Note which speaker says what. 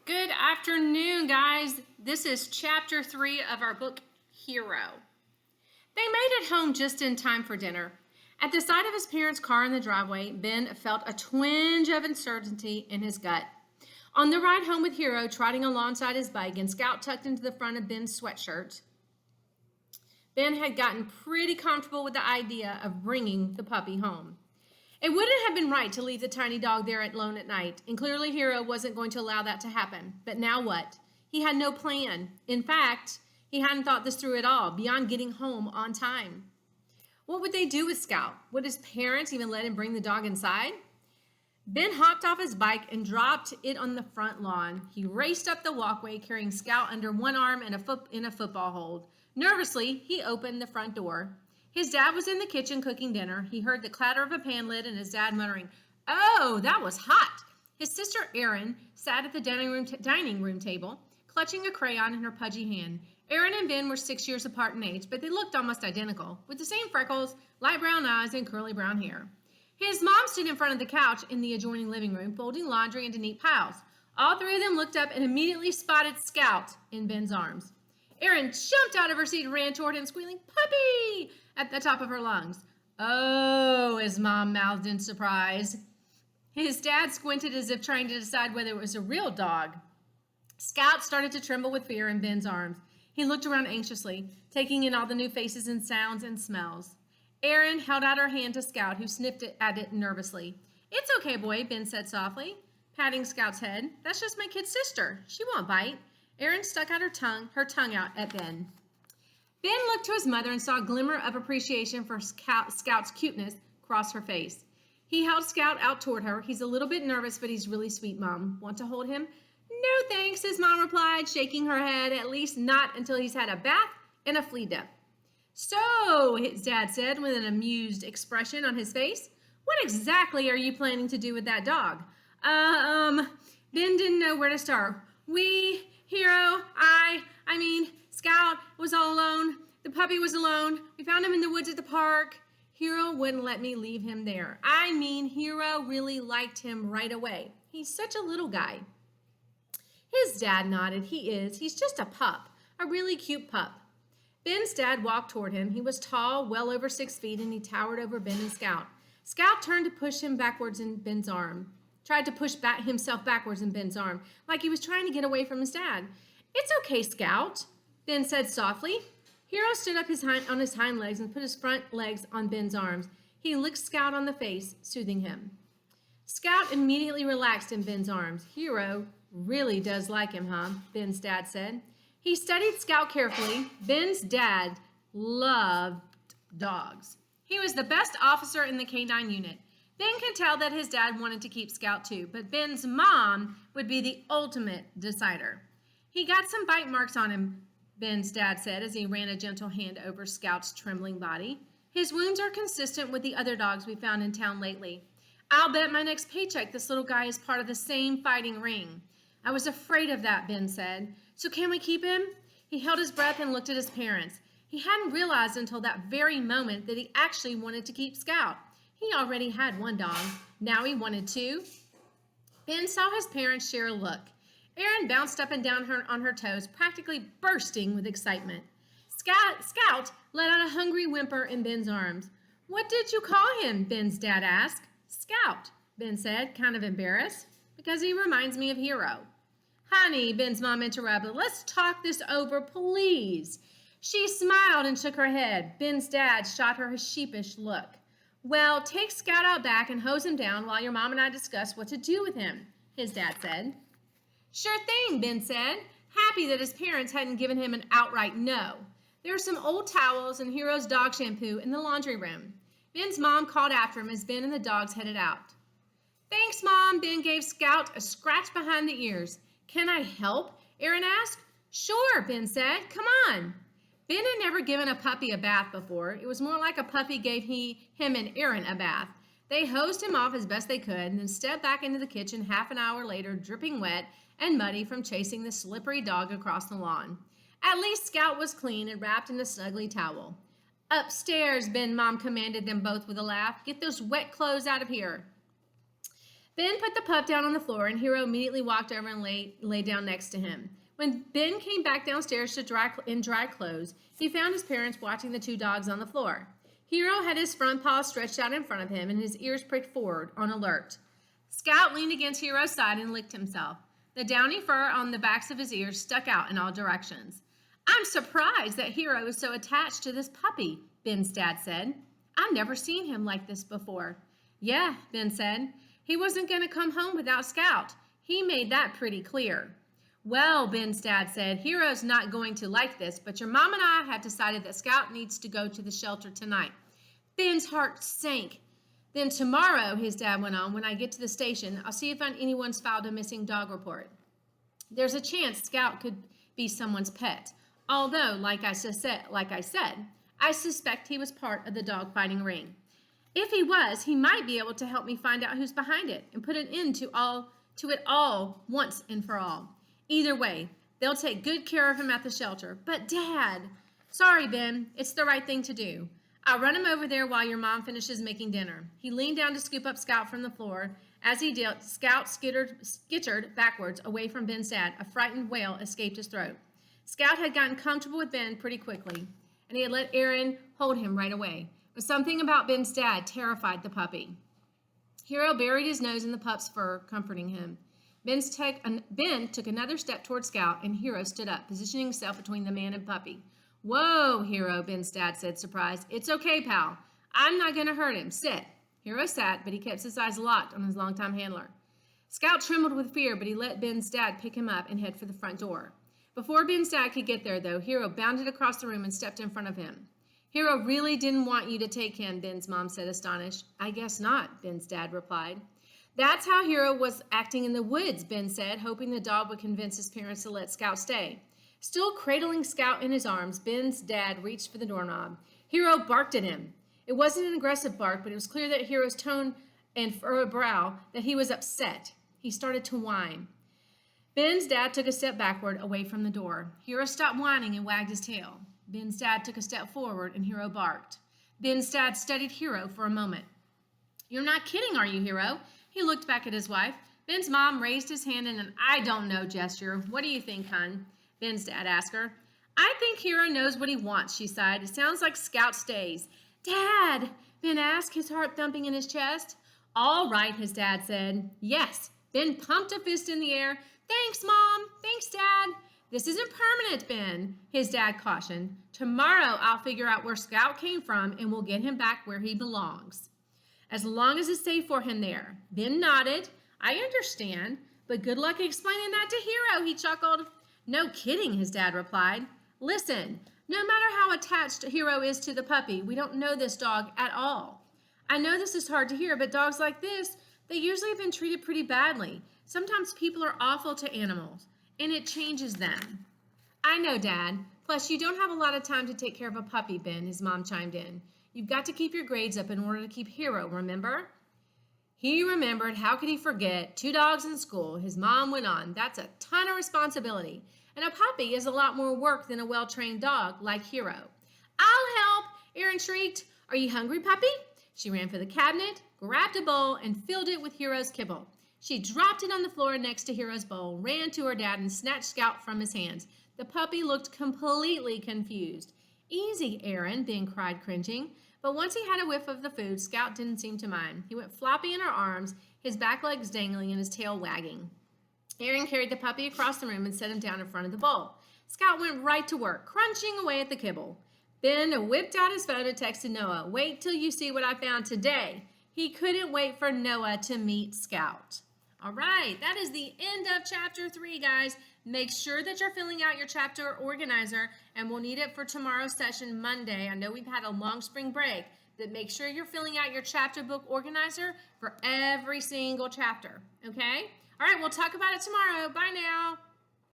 Speaker 1: Good afternoon, guys. This is chapter 3 of our book, Hero. They made it home just in time for dinner. At the sight of his parents' car in the driveway, Ben felt a twinge of uncertainty in his gut. On the ride home with Hero trotting alongside his bike and Scout tucked into the front of Ben's sweatshirt, Ben had gotten pretty comfortable with the idea of bringing the puppy home. It wouldn't have been right to leave the tiny dog there alone at night, and clearly Hero wasn't going to allow that to happen. But now what? He had no plan. In fact, he hadn't thought this through at all, beyond getting home on time. What would they do with Scout? Would his parents even let him bring the dog inside? Ben hopped off his bike and dropped it on the front lawn. He raced up the walkway, carrying Scout under one arm and in a football hold. Nervously, he opened the front door. His dad was in the kitchen cooking dinner. He heard the clatter of a pan lid and his dad muttering, "Oh, that was hot." His sister Erin sat at the dining room table, clutching a crayon in her pudgy hand. Erin and Ben were 6 years apart in age, but they looked almost identical, with the same freckles, light brown eyes, and curly brown hair. His mom stood in front of the couch in the adjoining living room, folding laundry into neat piles. All three of them looked up and immediately spotted Scout in Ben's arms. Erin jumped out of her seat and ran toward him, squealing, "Puppy!" at the top of her lungs. "Oh," his mom mouthed in surprise. His dad squinted as if trying to decide whether it was a real dog. Scout started to tremble with fear in Ben's arms. He looked around anxiously, taking in all the new faces and sounds and smells. Erin held out her hand to Scout, who sniffed at it nervously. "It's okay, boy," Ben said softly, patting Scout's head. "That's just my kid's sister. She won't bite." Erin stuck out her tongue out at Ben. Ben looked to his mother and saw a glimmer of appreciation for Scout's cuteness cross her face. He held Scout out toward her. "He's a little bit nervous, but he's really sweet, Mom. Want to hold him?" "No, thanks," his mom replied, shaking her head. "At least not until he's had a bath and a flea dip." "So," his dad said with an amused expression on his face, "what exactly are you planning to do with that dog?" Ben didn't know where to start. Hero, Scout was all alone. The puppy was alone. We found him in the woods at the park. Hero wouldn't let me leave him there. Hero really liked him right away. He's such a little guy." His dad nodded. He's just a pup, a really cute pup. Ben's dad walked toward him. He was tall, well over 6 feet, and he towered over Ben and Scout. Scout turned to push him backwards in Ben's arm. Tried to push himself backwards in Ben's arm, like he was trying to get away from his dad. "It's okay, Scout," Ben said softly. Hero stood up on his hind legs and put his front legs on Ben's arms. He licked Scout on the face, soothing him. Scout immediately relaxed in Ben's arms. "Hero really does like him, huh?" Ben's dad said. He studied Scout carefully. Ben's dad loved dogs. He was the best officer in the K-9 unit. Ben could tell that his dad wanted to keep Scout too, but Ben's mom would be the ultimate decider. "He got some bite marks on him," Ben's dad said as he ran a gentle hand over Scout's trembling body. "His wounds are consistent with the other dogs we found in town lately. I'll bet my next paycheck this little guy is part of the same fighting ring." "I was afraid of that," Ben said. "So can we keep him?" He held his breath and looked at his parents. He hadn't realized until that very moment that he actually wanted to keep Scout. He already had one dog. Now he wanted two. Ben saw his parents share a look. Erin bounced up and down on her toes, practically bursting with excitement. Scout let out a hungry whimper in Ben's arms. "What did you call him?" Ben's dad asked. "Scout," Ben said, kind of embarrassed, "because he reminds me of Hero." "Honey," Ben's mom interrupted, "let's talk this over, please." She smiled and shook her head. Ben's dad shot her a sheepish look. "Well, take Scout out back and hose him down while your mom and I discuss what to do with him," his dad said. "Sure thing," Ben said, happy that his parents hadn't given him an outright no. There were some old towels and Hero's dog shampoo in the laundry room. Ben's mom called after him as Ben and the dogs headed out. "Thanks, Mom." Ben gave Scout a scratch behind the ears. "Can I help?" Erin asked. "Sure," Ben said. "Come on." Ben had never given a puppy a bath before. It was more like a puppy gave him and Erin a bath. They hosed him off as best they could and then stepped back into the kitchen half an hour later, dripping wet and muddy from chasing the slippery dog across the lawn. At least Scout was clean and wrapped in a snuggly towel. "Upstairs," Ben's mom commanded them both with a laugh. "Get those wet clothes out of here." Ben put the pup down on the floor, and Hero immediately walked over and lay down next to him. When Ben came back downstairs in dry clothes, he found his parents watching the two dogs on the floor. Hero had his front paws stretched out in front of him and his ears pricked forward, on alert. Scout leaned against Hero's side and licked himself. The downy fur on the backs of his ears stuck out in all directions. "I'm surprised that Hero is so attached to this puppy," Ben's dad said. "I've never seen him like this before." "Yeah," Ben said. "He wasn't going to come home without Scout. He made that pretty clear." "Well," Ben's dad said, "Hero's not going to like this, but your mom and I have decided that Scout needs to go to the shelter tonight." Ben's heart sank. "Then tomorrow," his dad went on, "when I get to the station, I'll see if anyone's filed a missing dog report. There's a chance Scout could be someone's pet, although, like I said, I suspect he was part of the dog fighting ring. If he was, he might be able to help me find out who's behind it and put an end to it all once and for all. Either way, they'll take good care of him at the shelter." "But Dad..." "Sorry, Ben, it's the right thing to do. I'll run him over there while your mom finishes making dinner." He leaned down to scoop up Scout from the floor. As he did, Scout skittered backwards away from Ben's dad. A frightened wail escaped his throat. Scout had gotten comfortable with Ben pretty quickly, and he had let Aaron hold him right away. But something about Ben's dad terrified the puppy. Hero buried his nose in the pup's fur, comforting him. Ben took another step toward Scout, and Hero stood up, positioning himself between the man and puppy. "Whoa, Hero," Ben's dad said, surprised. "It's okay, pal. I'm not going to hurt him. Sit." Hero sat, but he kept his eyes locked on his longtime handler. Scout trembled with fear, but he let Ben's dad pick him up and head for the front door. Before Ben's dad could get there, though, Hero bounded across the room and stepped in front of him. "Hero really didn't want you to take him," Ben's mom said, astonished. "I guess not," Ben's dad replied. "That's how Hero was acting in the woods," Ben said, hoping the dog would convince his parents to let Scout stay. Still cradling Scout in his arms, Ben's dad reached for the doorknob. Hero barked at him. It wasn't an aggressive bark, but it was clear that Hero's tone and furrowed brow that he was upset. He started to whine. Ben's dad took a step backward, away from the door. Hero stopped whining and wagged his tail. Ben's dad took a step forward, and Hero barked. Ben's dad studied Hero for a moment. "You're not kidding, are you, Hero?" He looked back at his wife. Ben's mom raised his hand in an "I don't know" gesture. "What do you think, hon?" Ben's dad asked her. "I think Hero knows what he wants," she sighed. "It sounds like Scout stays." "Dad," Ben asked, his heart thumping in his chest. "All right," his dad said. "Yes." Ben pumped a fist in the air. "Thanks, Mom. Thanks, Dad." "This isn't permanent, Ben," his dad cautioned. "Tomorrow I'll figure out where Scout came from and we'll get him back where he belongs. As long as it's safe for him there." Ben nodded. "I understand, but good luck explaining that to Hero," he chuckled. "No kidding," his dad replied. "Listen, no matter how attached Hero is to the puppy, we don't know this dog at all. I know this is hard to hear, but dogs like this, they usually have been treated pretty badly. Sometimes people are awful to animals, and it changes them." "I know, Dad. Plus, you don't have a lot of time to take care of a puppy, Ben," his mom chimed in. "You've got to keep your grades up in order to keep Hero, remember?" He remembered. How could he forget? 2 dogs in school, his mom went on. That's a ton of responsibility. And a puppy is a lot more work than a well-trained dog like Hero. "I'll help," Erin shrieked. "Are you hungry, puppy?" She ran for the cabinet, grabbed a bowl, and filled it with Hero's kibble. She dropped it on the floor next to Hero's bowl, ran to her dad, and snatched Scout from his hands. The puppy looked completely confused. "Easy, Erin," Ben cried, cringing. But once he had a whiff of the food, Scout didn't seem to mind. He went floppy in her arms, his back legs dangling and his tail wagging. Erin carried the puppy across the room and set him down in front of the bowl. Scout went right to work, crunching away at the kibble. Ben whipped out his phone and texted Noah, "Wait till you see what I found today." He couldn't wait for Noah to meet Scout. All right, that is the end of chapter 3, guys. Make sure that you're filling out your chapter organizer, and we'll need it for tomorrow's session, Monday. I know we've had a long spring break, but make sure you're filling out your chapter book organizer for every single chapter, okay? All right, we'll talk about it tomorrow. Bye now.